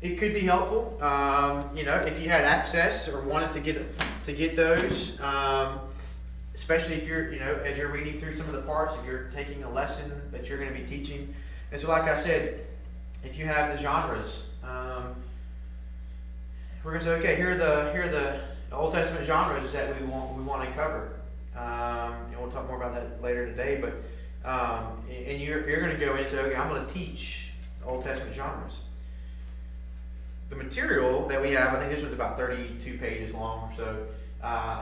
it could be helpful. If you had access or wanted to get those, especially if you're, as you're reading through some of the parts, if you're taking a lesson that you're going to be teaching. And so, like I said, if you have the genres, we're going to say, okay, here are the Old Testament genres that we want to cover. And we'll talk more about that later today. But and you're going to go into, okay, I'm going to teach Old Testament genres. The material that we have, I think this was about 32 pages long or so.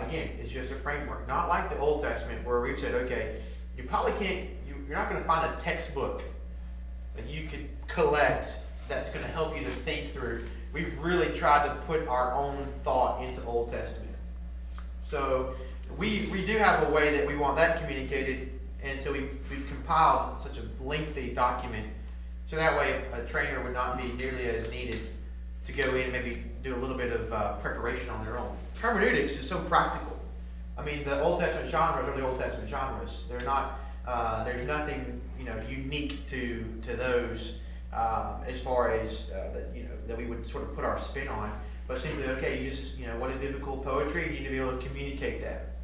Again, it's just a framework, not like the Old Testament where we've said, okay, you probably can't, you're not going to find a textbook that you could collect that's going to help you to think through. We've really tried to put our own thought into Old Testament. So we do have a way that we want that communicated, and so we've compiled such a lengthy document, so that way a trainer would not be nearly as needed to go in and maybe do a little bit of preparation on their own. Hermeneutics is so practical. I mean, the Old Testament genres are the Old Testament genres. They're not. There's nothing unique to those as far as that we would sort of put our spin on. But simply, okay, you just what is biblical poetry? You need to be able to communicate that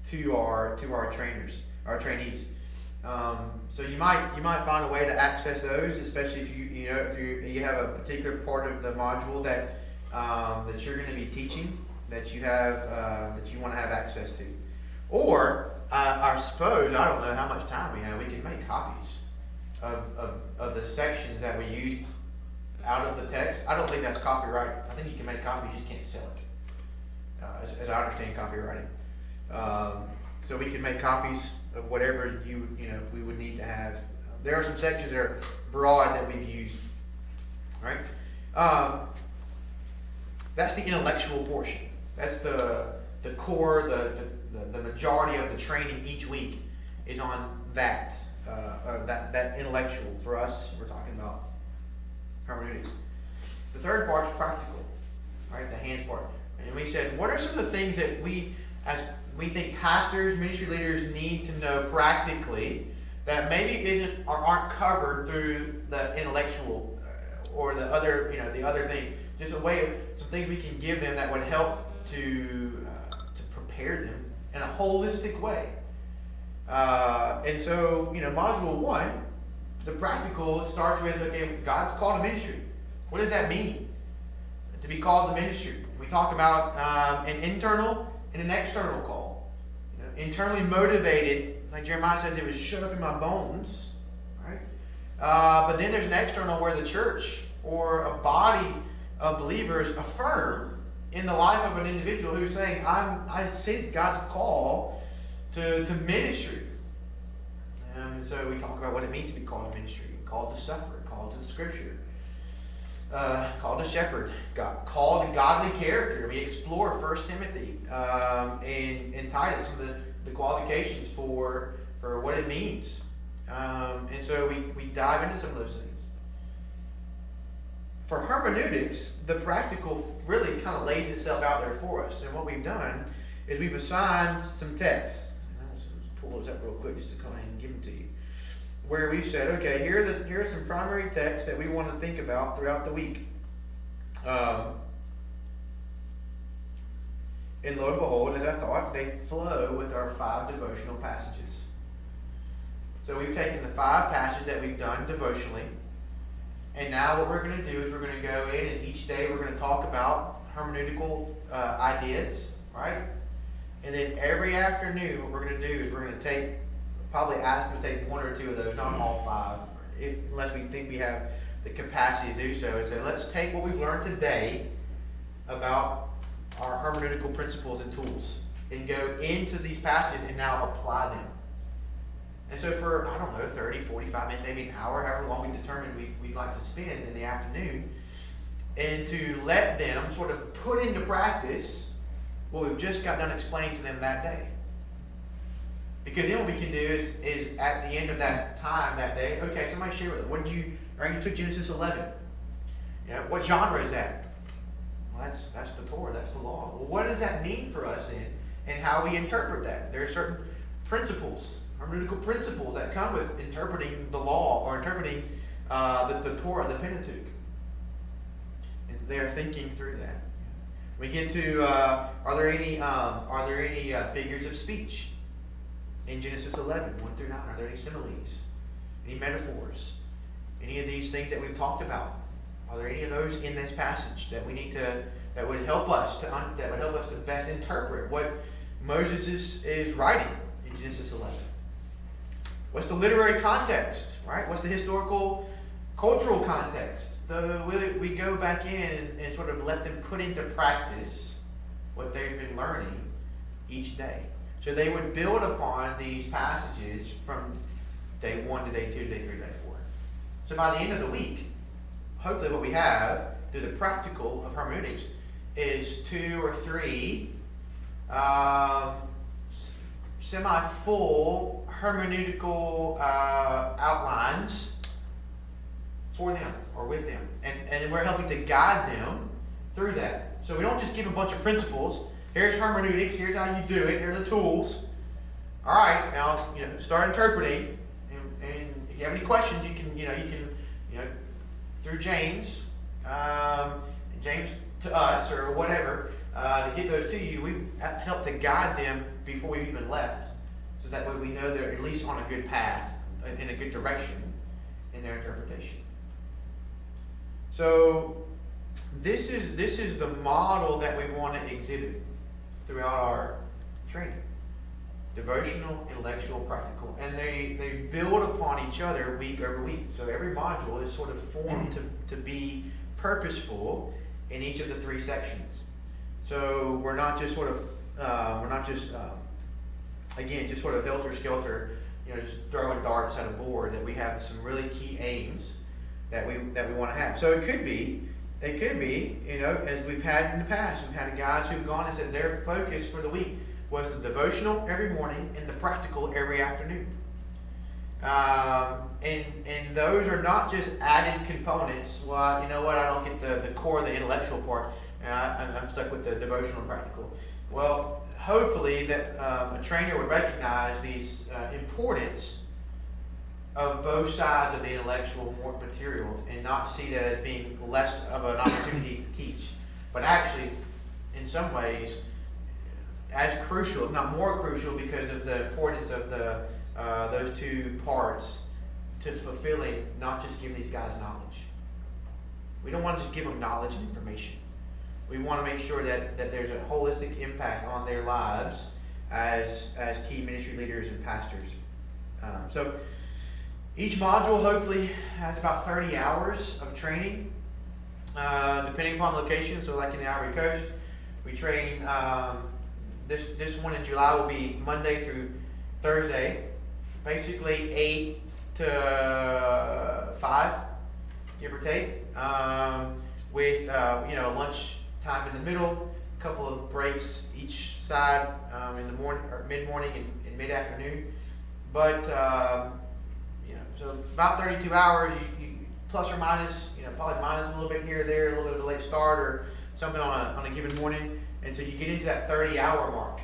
to our trainers, our trainees. So you might find a way to access those, especially if you have a particular part of the module that you're going to be teaching that you want to have access to, or I suppose I don't know how much time we have. We can make copies of the sections that we use out of the text. I don't think that's copyright. I think you can make copies, you just can't sell it, as I understand copywriting. So we can make copies of whatever we would need to have. There are some sections that are broad that we've used. Right? That's the intellectual portion. That's the core, the majority of the training each week is on that intellectual. For us, we're talking about hermeneutics. The third part is practical, right? The hands part. And we said, what are some of the things that we think pastors, ministry leaders need to know practically that maybe aren't covered through the intellectual or the other things. Just a way of some things we can give them that would help to prepare them in a holistic way. And so, module 1, the practical starts with, okay, God's called to ministry. What does that mean? To be called to ministry. We talk about an internal and an external call. Internally motivated, like Jeremiah says, it was shut up in my bones, right? But then there's an external where the church or a body of believers affirm in the life of an individual who's saying, I sense God's call to ministry. And so we talk about what it means to be called to ministry, called to suffer, called to the Scripture, called to shepherd, called to godly character. We explore 1 Timothy and Titus, some of the qualifications for what it means. And so we dive into some of those things. For hermeneutics, the practical really kind of lays itself out there for us. And what we've done is we've assigned some texts. Let's pull those up real quick just to go ahead and give them to you. Where we've said, okay, here are some primary texts that we want to think about throughout the week. And lo and behold, as I thought, they flow with our 5 devotional passages. So we've taken the 5 passages that we've done devotionally, and now what we're going to do is we're going to go in, and each day we're going to talk about hermeneutical ideas, right? And then every afternoon, what we're going to do is we're going to probably ask them to take 1 or 2 of those, not all 5, unless we think we have the capacity to do so, and say, let's take what we've learned today about our hermeneutical principles and tools and go into these passages and now apply them. And so for, 30, 45 minutes, maybe an hour, however long we determine we'd like to spend in the afternoon, and to let them sort of put into practice what we've just got done explaining to them that day. Because then what we can do is at the end of that time, that day, okay, somebody share with us. You took Genesis 11. What genre is that? Well, that's the Torah, that's the law. Well, what does that mean for us then? And how we interpret that? There are certain principles, hermeneutical principles that come with interpreting the law or interpreting the Torah, the Pentateuch. And they're thinking through that. We get to are there any figures of speech in Genesis 11, 1-9? Are there any similes, any metaphors, any of these things that we've talked about? Are there any of those in this passage that we need to that would help us to best interpret what Moses is writing in Genesis 11? What's the literary context, right? What's the historical, cultural context? We go back in and sort of let them put into practice what they've been learning each day. So they would build upon these passages from day 1 to day 2 to day 3 to day 4. So by the end of the week, hopefully what we have through the practical of hermeneutics is 2 or 3 semi-full hermeneutical outlines for them or with them. And we're helping to guide them through that. So we don't just give a bunch of principles. Here's hermeneutics, here's how you do it, here are the tools. All right, now start interpreting. And if you have any questions, you can through James to us or whatever, to get those to you. We've helped to guide them before we've even left, so that way we know they're at least on a good path, in a good direction in their interpretation. So this is the model that we want to exhibit throughout our training. Devotional, intellectual, practical. And they build upon each other week over week. So every module is sort of formed to be purposeful in each of the 3 sections. So we're not just sort of just sort of helter-skelter, just throwing darts at a board. That we have some really key aims that we want to have. So it could be, as we've had in the past, we've had guys who've gone and said their focus for the week was the devotional every morning and the practical every afternoon. And those are not just added components. Well, you know what? I don't get the core, the intellectual part. I'm stuck with the devotional and practical. Well, hopefully that a trainer would recognize these importance of both sides of the intellectual material and not see that as being less of an opportunity to teach, but actually, in some ways, as crucial, if not more crucial, because of the importance of those 2 parts to fulfilling, not just give these guys knowledge. We don't want to just give them knowledge and information. We want to make sure that there's a holistic impact on their lives as key ministry leaders and pastors. So each module hopefully has about 30 hours of training, depending upon location. So like in the Ivory Coast, we train, this one in July will be Monday through Thursday, basically 8 to 5, give or take, with lunch time in the middle, a couple of breaks each side in the morning or mid-morning and mid-afternoon. But so about 32 hours, you plus or minus, probably minus a little bit here or there, a little bit of a late start or something on a given morning, and so you get into that 30-hour mark.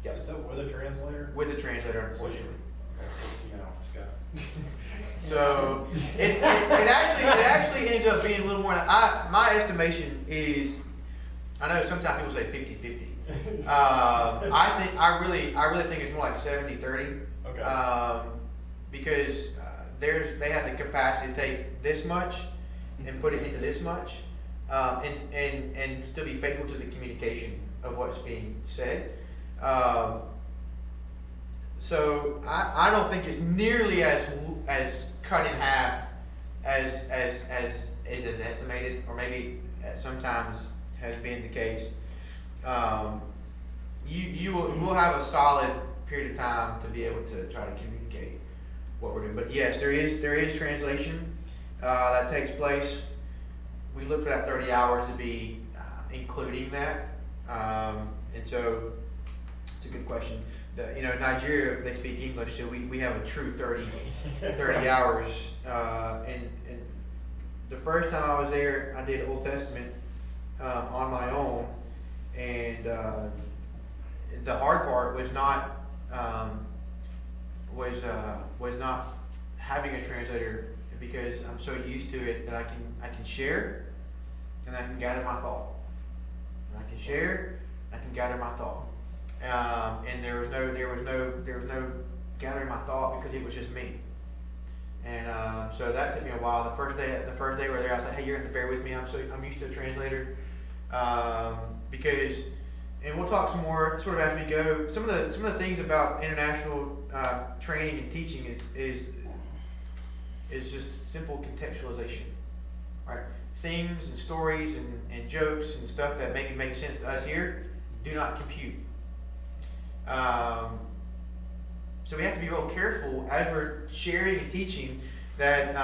Yes. Is that with a translator? With a translator, unfortunately. Scott. So it actually ends up being a little more. My estimation is, I know sometimes people say 50-50. I really think it's more like 70-30. Okay. Because they have the capacity to take this much and put it into this much, and still be faithful to the communication of what's being said. So I don't think it's nearly as cut in half as is estimated, or maybe sometimes has been the case. You will have a solid period of time to be able to try to communicate what we're doing. But yes, there is translation that takes place. We look for that 30 hours to be including that, and so it's a good question. Nigeria, they speak English, so we have a true 30 hours. And the first time I was there, I did Old Testament on my own, and the hard part was not having a translator because I'm so used to it that I can share, and I can gather my thought. And I can share, I can gather my thought. And there was no gathering my thought because it was just me. And so that took me a while. The first day we were there, I was like, "Hey, you're gonna have to bear with me. I'm used to a translator," because, and we'll talk some more sort of as we go. Some of the things about international training and teaching is just simple contextualization, right? Themes and stories and jokes and stuff that maybe make sense to us here do not compute. So we have to be real careful as we're sharing and teaching that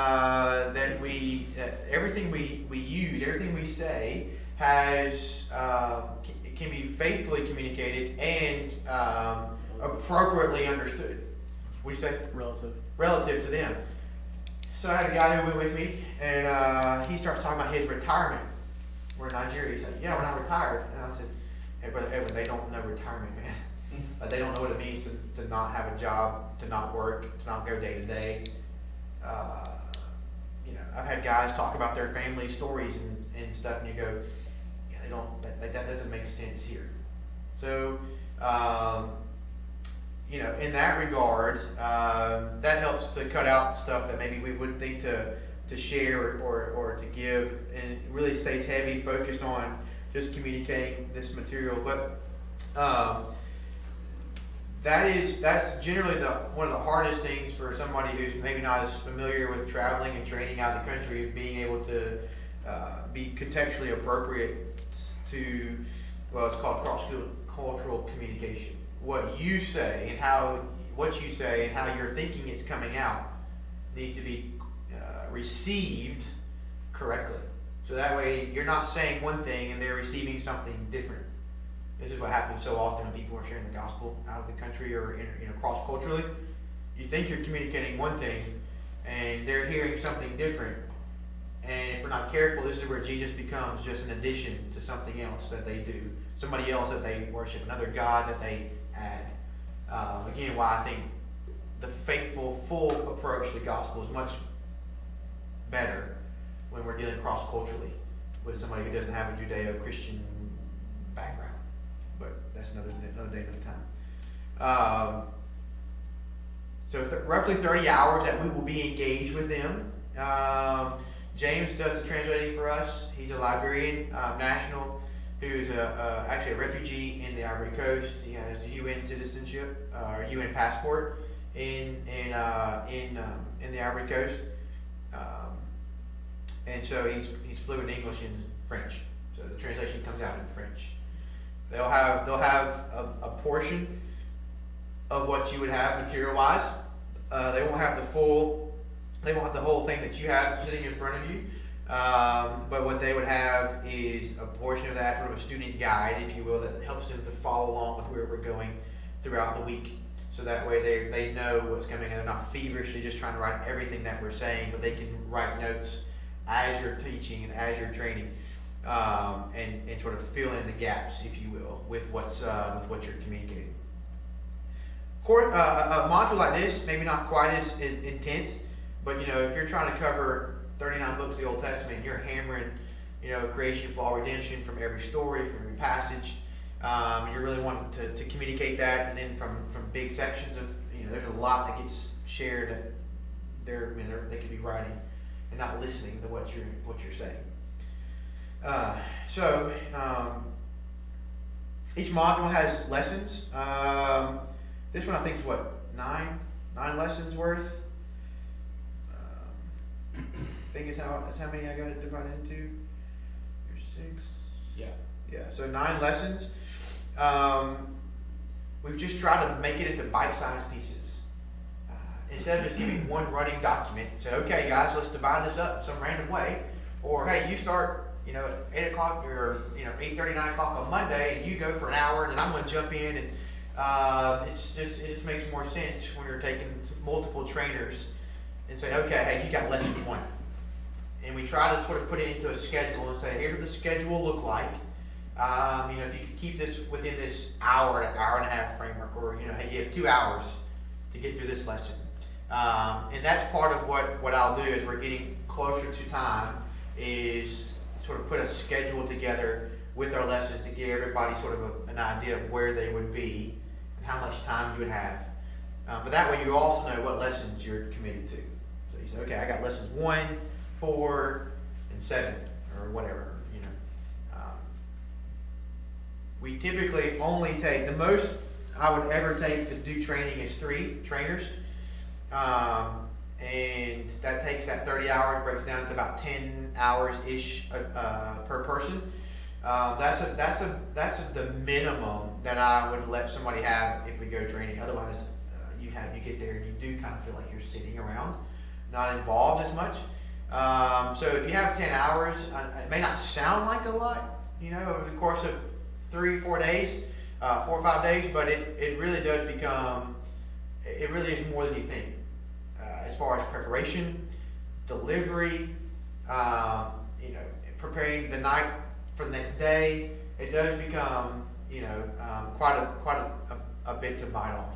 everything we use, everything we say has can be faithfully communicated and appropriately understood. What do you say? Relative to them. So I had a guy who went with me, and he starts talking about his retirement. We're in Nigeria. He's like, "Yeah, when I retired," and I said, "Hey, Brother Edwin, they don't know retirement, man. They don't know what it means to not have a job, to not work, to not go day to day." I've had guys talk about their family stories and stuff, and you go, "Yeah, they don't. That doesn't make sense here." So, in that regard, that helps to cut out stuff that maybe we wouldn't think to share or to give, and it really stays heavy, focused on just communicating this material. But that's generally one of the hardest things for somebody who's maybe not as familiar with traveling and training out of the country, being able to be contextually appropriate to, well, it's called cross-cultural communication. What you say and how you're thinking it's coming out needs to be received correctly. So that way you're not saying one thing and they're receiving something different. This is what happens so often when people are sharing the gospel out of the country or cross-culturally. You think you're communicating one thing and they're hearing something different. And if we're not careful, this is where Jesus becomes just an addition to something else that they do. Somebody else that they worship, another God that they add. Again, why I think the faithful, full approach to the gospel is much better when we're dealing cross-culturally with somebody who doesn't have a Judeo-Christian background. But that's another day, another time. So roughly 30 hours that we will be engaged with them. James does the translating for us. He's a Liberian national who's actually a refugee in the Ivory Coast. He has UN citizenship or UN passport in the Ivory Coast, and so he's fluent in English and French. So the translation comes out in French. They'll have a portion of what you would have material-wise. They won't have the whole thing that you have sitting in front of you. But what they would have is a portion of that, sort of a student guide, if you will, that helps them to follow along with where we're going throughout the week. So that way they know what's coming and they're not feverishly just trying to write everything that we're saying, but they can write notes as you're teaching and as you're training, and sort of fill in the gaps, if you will, with what you're communicating. Of course, a module like this, maybe not quite as intense, but if you're trying to cover 39 books of the Old Testament, you're hammering, creation, fall, redemption from every story, from every passage. You're really wanting to communicate that, and then from big sections of, there's a lot that gets shared that they could be writing and not listening to what you're saying. So each module has lessons. This one I think is what, nine lessons worth. I think that's how many I got it divided into. There's 6. Yeah. So 9 lessons. We've just tried to make it into bite-sized pieces. Instead of just giving one running document, say, "Okay, guys, let's divide this up in some random way," or, "Hey, you start, at 8 o'clock or 8:30, 9 o'clock on Monday, and you go for an hour, and then I'm going to jump in." And it just makes more sense when you're taking multiple trainers and say, "Okay, hey, you got lesson 1." And we try to sort of put it into a schedule and say, "Here's what the schedule will look like. If you could keep this within this hour and a half framework, or hey, you have 2 hours to get through this lesson." And that's part of what I'll do as we're getting closer to time is sort of put a schedule together with our lessons to give everybody sort of an idea of where they would be and how much time you would have. But that way you also know what lessons you're committed to. So you say, okay, I got lessons 1, 4, and 7, or whatever, you know. We typically only take, the most I would ever take to do training is 3 trainers. And that takes that 30 hours, breaks down to about 10 hours-ish per person. That's the minimum that I would let somebody have if we go training. Otherwise, you get there and you do kind of feel like you're sitting around, not involved as much. So if you have 10 hours, it may not sound like a lot, you know, over the course of 3 or 4 days, 4 or 5 days, but it really does become, it really is more than you think. As far as preparation, delivery, you know, preparing the night for the next day, it does become, you know, quite a bit to bite off.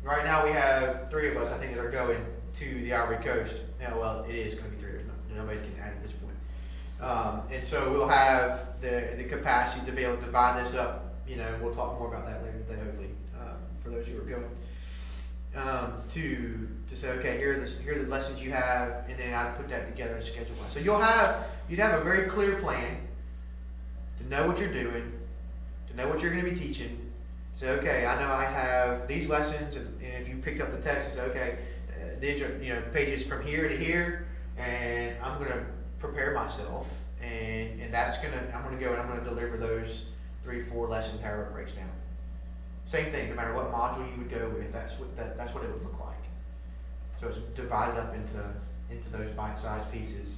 Right now we have 3 of us, I think, that are going to the Ivory Coast. Yeah, well, it is going to be 3. Nobody's getting added at this point. And so we'll have the capacity to be able to divide this up. You know, we'll talk more about that later today, hopefully, for those who are going. To say, okay, here are the lessons you have, and then I put that together and schedule one. So you'd have a very clear plan to know what you're doing, to know what you're going to be teaching. Say, okay, I know I have these lessons, and if you picked up the text, say, okay, these are, you know, pages from here to here, and I'm going to prepare myself, and I'm going to go and I'm going to deliver those 3 or 4 lessons, however it breaks down. Same thing, no matter what module you would go with, that's what it would look like. So it's divided up into those bite-sized pieces.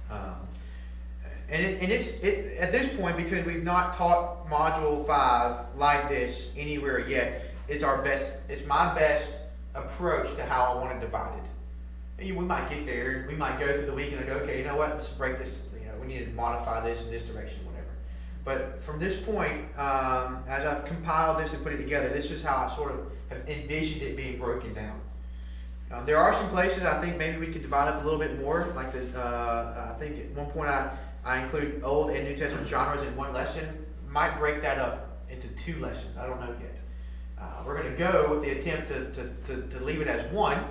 And it's at this point, because we've not taught module 5 like this anywhere yet, it's my best approach to how I want to divide it. And we might get there, we might go through the week and go, okay, you know what, let's break this, you know, we need to modify this in this direction, whatever. But from this point, as I've compiled this and put it together, this is how I sort of have envisioned it being broken down. There are some places I think maybe we could divide up a little bit more. Like I think at one point I include Old and New Testament genres in one lesson. Might break that up into 2 lessons. I don't know yet. We're going to go with the attempt to leave it as one,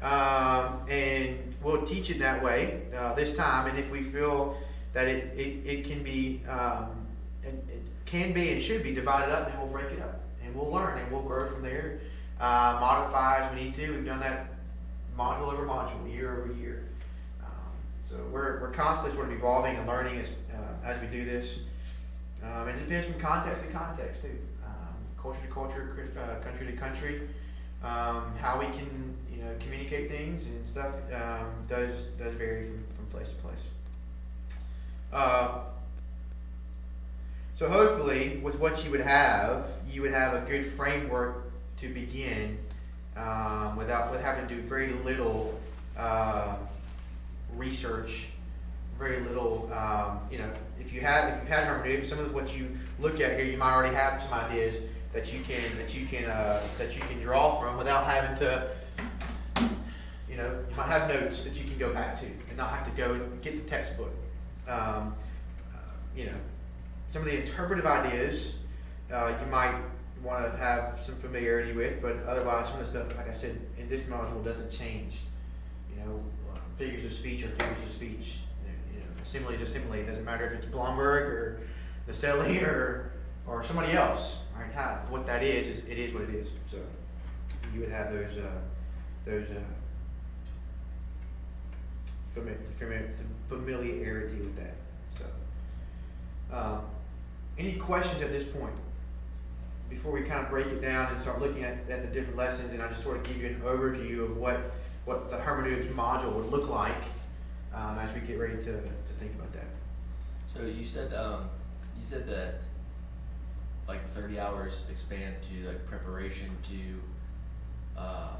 and we'll teach it that way this time. And if we feel that it can be it can be and should be divided up, then we'll break it up and we'll learn and we'll grow from there. Modify as we need to. We've done that module over module, year over year. So we're constantly sort of evolving and learning as we do this. And it depends from context to context too, culture to culture, country to country. How we can, you know, communicate things and stuff does vary from place to place. So hopefully, with what you would have a good framework to begin with having to do very little research, very little. You know, if you've had hermeneutics, some of what you look at here, you might already have some ideas that you can draw from without having to. You know, you might have notes that you can go back to and not have to go and get the textbook. You know, some of the interpretive ideas you might want to have some familiarity with, but otherwise some of the stuff, like I said, in this module doesn't change. You know, figures of speech are figures of speech. You know, a simile is a simile. It doesn't matter if it's Blomberg or Naselli or somebody else. Right? What that is it is what it is. So you would have those familiarity with that. So, any questions at this point? Before we kind of break it down and start looking at the different lessons, and I just sort of give you an overview of what the hermeneutics module would look like as we get ready to think about that. So you said that like 30 hours expand to like preparation to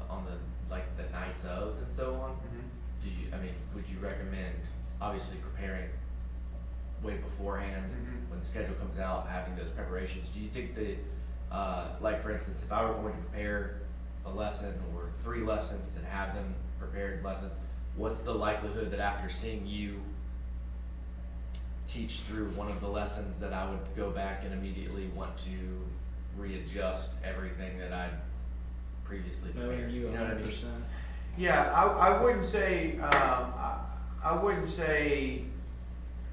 on the nights of and so on. Mm-hmm. Would you recommend obviously preparing way beforehand when the schedule comes out, having those preparations? Do you think that like for instance, if I were going to prepare a lesson or 3 lessons and have them prepared lessons, what's the likelihood that after seeing you teach through one of the lessons that I would go back and immediately want to readjust everything that I'd previously prepared? Knowing you know what I mean? 100%. Yeah, I wouldn't say, I wouldn't say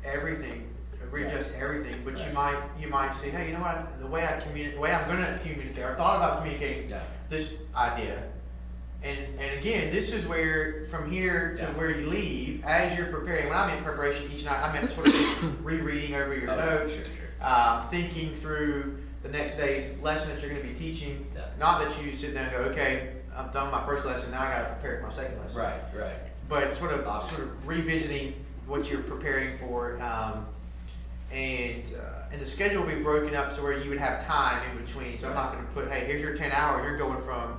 everything, readjust everything, but Right. you might say, hey, you know what, the way the way I'm gonna communicate, or thought about communicating Yeah. this idea. And again, this is where, from here to Yeah. where you leave, as you're preparing, when I'm in preparation each night, I'm sort of rereading over your Oh, notes, sure. thinking through the next day's lesson that you're gonna be teaching. Yeah. Not that you sit down and go, okay, I'm done with my first lesson, now I gotta prepare for my second lesson. Right. But sort Obviously. of revisiting what you're preparing for, and the schedule will be broken up so where you would have time in between. So I'm not going to put, hey, here's your 10 hours. You're going from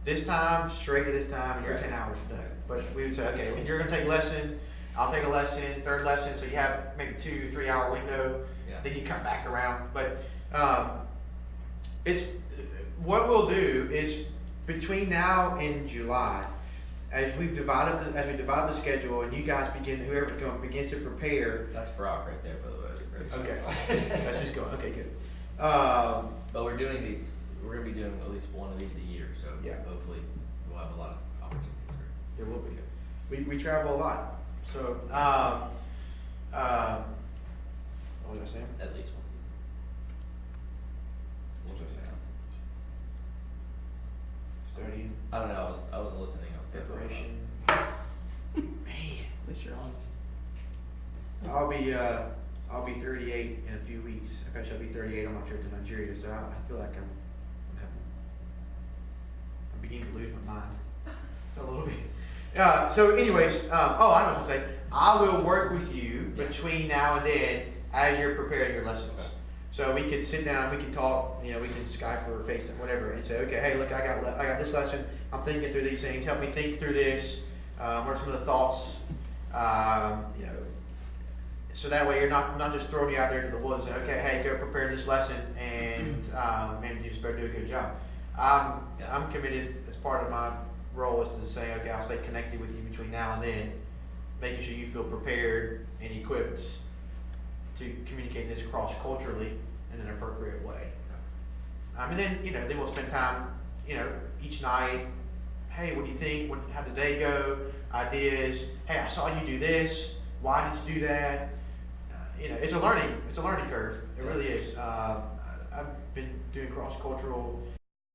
this time straight to this time, and your Right. 10 hours are done. But we would say, okay, when you're going to take a lesson, I'll take a lesson, third lesson, so you have maybe 2-3 hour window. Yeah. Then you come back around. But it's what we'll do is between now and July, as we divide the schedule, and you guys whoever's going begins to prepare. That's Brock right there, by the way. Okay, that's just going. Okay, good. But we're doing these. We're gonna be doing at least one of these a year, so Yeah. hopefully we'll have a lot of opportunities. There will be. We travel a lot, so what was I saying? At least one. What was I saying? Studying, I don't know. I wasn't listening. I was thinking about preparation. this. Man, At least you're honest. I'll be 38 in a few weeks. Actually, I'll be 38 on my trip to Nigeria, so I feel like I'm beginning to lose my mind a little bit. So, anyways, I know what I was going to say. I will work with you between now and then as you're preparing your lessons. Okay. So we could sit down, we can talk, we can Skype or FaceTime, whatever, and say, okay, hey, look, I got this lesson. I'm thinking through these things. Help me think through this. What are some of the thoughts? So that way I'm not just throwing you out there to the woods and okay, hey, go prepare this lesson and maybe you just better do a good job. I'm committed as part of my role is to say, okay, I'll stay connected with you between now and then, making sure you feel prepared and equipped to communicate this cross-culturally in an appropriate way. And then, then we'll spend time, each night, hey, what do you think? How'd the day go? Ideas. Hey, I saw you do this. Why did you do that? It's a learning curve. It really is. I've been doing cross-cultural